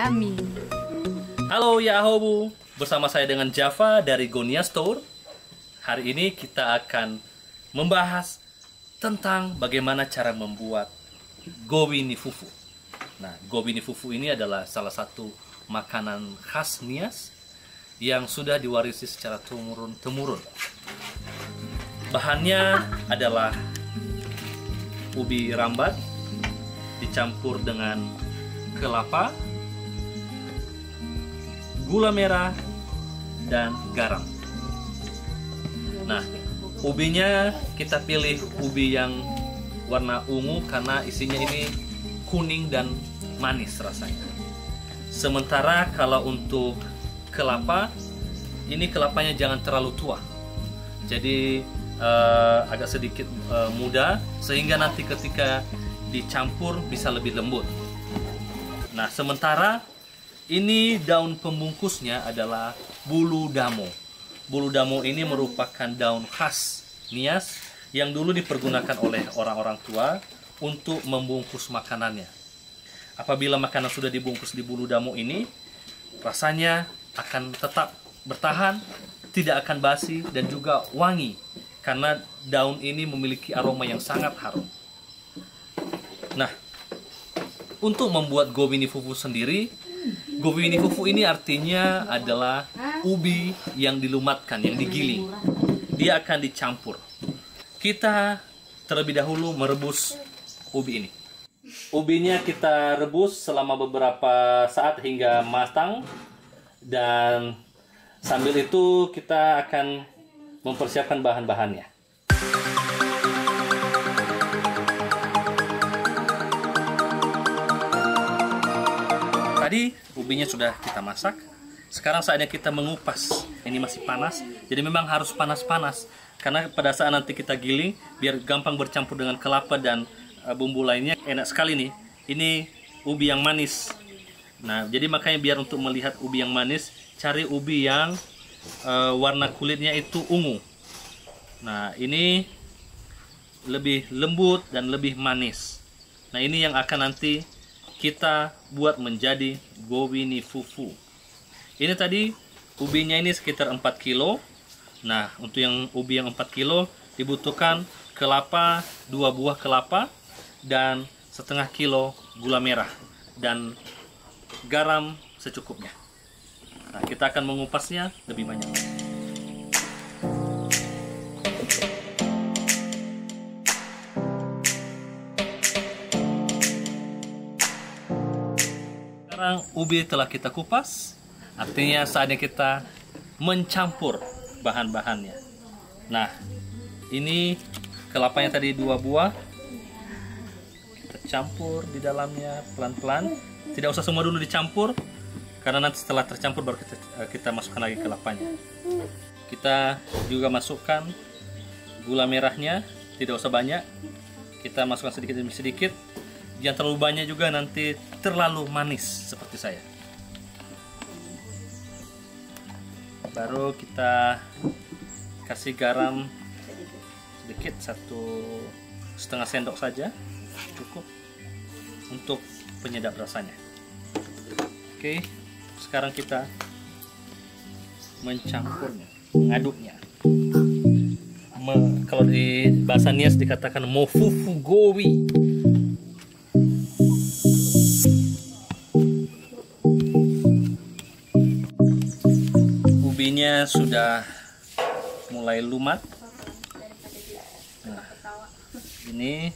Yummy. Halo Yahobu, bersama saya dengan Java dari Gonia Store. Hari ini kita akan membahas tentang bagaimana cara membuat gobi ni fufu. Nah, gobi ni fufu ini adalah salah satu makanan khas Nias yang sudah diwarisi secara temurun-temurun. Bahannya adalah ubi rambat dicampur dengan kelapa, gula merah, dan garam. Nah, ubinya kita pilih ubi yang warna ungu karena isinya ini kuning dan manis rasanya. Sementara kalau untuk kelapa, ini kelapanya jangan terlalu tua. Jadi agak sedikit muda sehingga nanti ketika dicampur bisa lebih lembut. Nah, sementara ini daun pembungkusnya adalah bulu damo. Bulu damo ini merupakan daun khas Nias yang dulu dipergunakan oleh orang-orang tua untuk membungkus makanannya. Apabila makanan sudah dibungkus di bulu damo ini, rasanya akan tetap bertahan, tidak akan basi dan juga wangi karena daun ini memiliki aroma yang sangat harum. Nah, untuk membuat gobi ni fufu sendiri, gobi ni fufu ini artinya adalah ubi yang dilumatkan, yang digiling. Dia akan dicampur. Kita terlebih dahulu merebus ubi ini. Ubinya kita rebus selama beberapa saat hingga matang. Dan sambil itu kita akan mempersiapkan bahan-bahannya. Tadi ubinya sudah kita masak. Sekarang saatnya kita mengupas. Ini masih panas, jadi memang harus panas-panas. Karena pada saat nanti kita giling, biar gampang bercampur dengan kelapa dan bumbu lainnya, enak sekali nih. Ini ubi yang manis. Nah, jadi makanya biar untuk melihat ubi yang manis, cari ubi yang warna kulitnya itu ungu. Nah, ini lebih lembut dan lebih manis. Nah, ini yang akan nanti kita buat menjadi gobi ni fufu. Ini tadi ubinya ini sekitar 4 kilo. Nah, untuk yang ubi yang 4 kilo dibutuhkan kelapa, 2 buah kelapa, dan setengah kilo gula merah dan garam secukupnya. Nah, kita akan mengupasnya lebih banyak. Sekarang ubi telah kita kupas, artinya saatnya kita mencampur bahan-bahannya. Nah, ini kelapanya tadi 2 buah. Kita campur di dalamnya pelan-pelan. Tidak usah semua dulu dicampur, karena nanti setelah tercampur baru kita masukkan lagi kelapanya. Kita juga masukkan gula merahnya, tidak usah banyak. Kita masukkan sedikit demi sedikit. Jangan terlalu banyak juga, nanti terlalu manis seperti saya. Baru kita kasih garam sedikit, 1,5 sendok saja cukup untuk penyedap rasanya. Oke, sekarang kita mencampurnya, mengaduknya. Kalau di bahasa Nias dikatakan mofufu gobi. Ubinya sudah mulai lumat. Nah, ini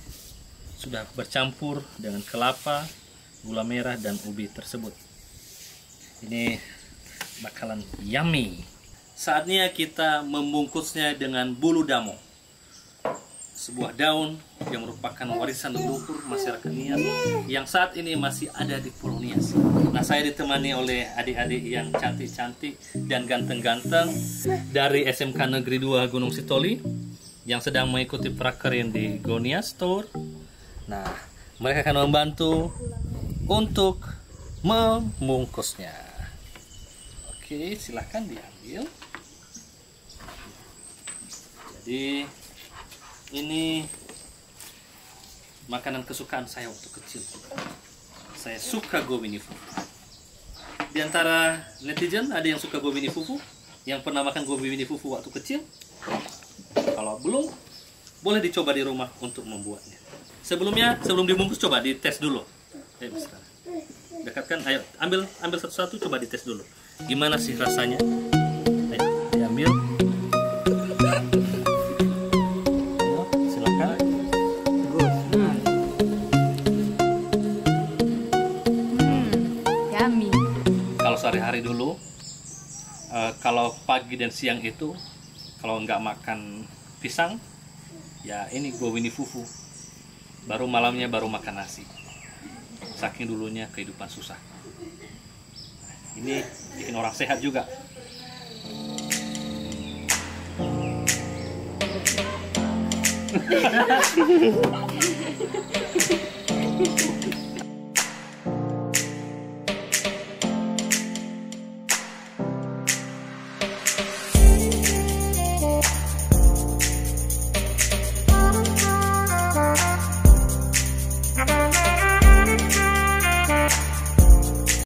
sudah bercampur dengan kelapa, gula merah, dan ubi tersebut. Ini bakalan yummy. Saatnya kita membungkusnya dengan bulu damo, sebuah daun yang merupakan warisan leluhur masyarakat Nias yang saat ini masih ada di Pulau Nias. Nah, saya ditemani oleh adik-adik yang cantik-cantik dan ganteng-ganteng dari SMK Negeri 2 Gunung Sitoli yang sedang mengikuti prakerja di Gonia Store. Nah, mereka akan membantu untuk membungkusnya. Oke, silahkan diambil. Jadi ini makanan kesukaan saya waktu kecil. Saya suka gobi ni fufu. Di antara netizen ada yang suka gobi mini fufu, yang pernah makan gobi mini fufu waktu kecil. Kalau belum, boleh dicoba di rumah untuk membuatnya. Sebelumnya, sebelum dibungkus coba dites dulu. Ayo sekarang. Dekatkan, ayo ambil satu-satu, coba dites dulu. Gimana sih rasanya? Ayo, diambil. Silakan. Yummy. Kalau sehari-hari dulu, kalau pagi dan siang itu, kalau nggak makan pisang, ya ini gobi mini fufu. Baru malamnya baru makan nasi. Saking dulunya kehidupan susah. Ini bikin orang sehat juga.